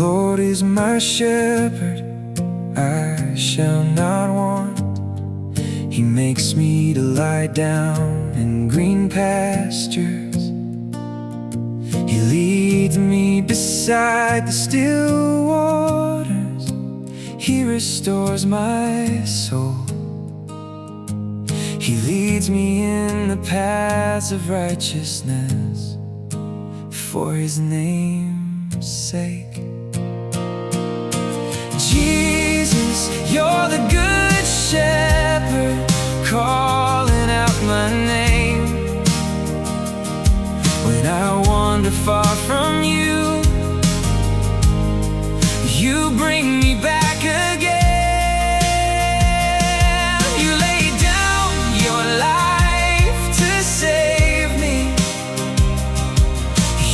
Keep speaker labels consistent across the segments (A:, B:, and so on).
A: Lord is my shepherd, I shall not want. He makes me to lie down in green pastures. He leads me beside the still waters. He restores my soul. He leads me in the paths of righteousness for His name's sake. Jesus, you're the good shepherd, calling out my name. When I wander far from you, you bring me back again. You laid down your life to save me.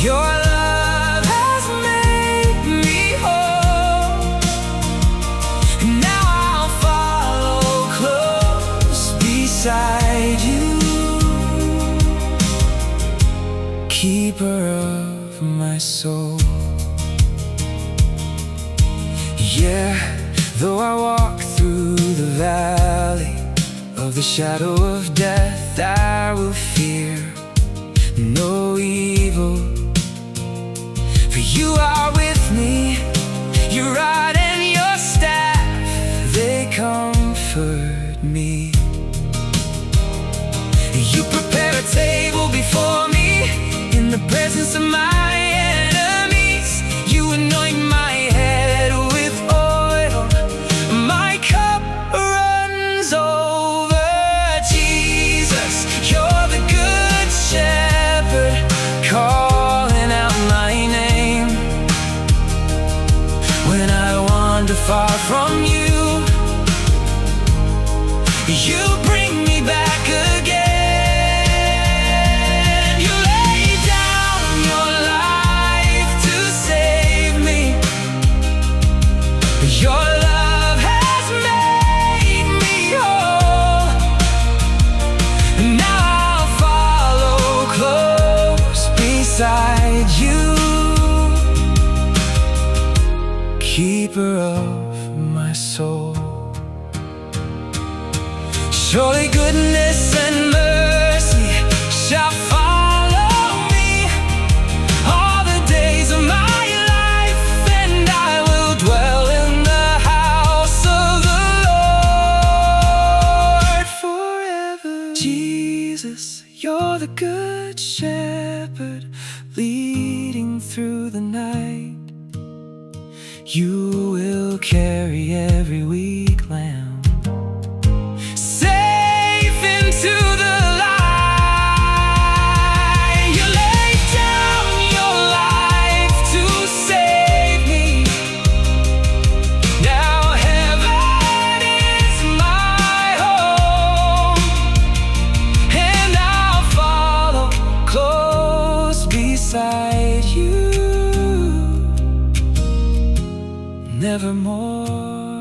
A: Your love has made me whole. And now I'll follow close beside you, keeper of my soul. Yeah, though I walk through the valley of the shadow of death, I will fear no evil, for you are with me. Your rod and your staff, they comfort me. You prepare a table before me in the presence of my enemies. You anoint my head with oil, my cup runs over. Jesus, you're the good shepherd, calling out my name. When I wander far from you, you bring me back again. Your love has made me whole. Now I'll follow close beside you, keeper of my soul. Surely goodness and mercy shall follow me all the days of my life, and I will dwell in the house of the Lord forever. Jesus, you're the good shepherd, leading through the night. You will carry every weak lamb safe into the light. You laid down your life to save me. Now heaven is my home, and I'll follow close beside you, nevermore.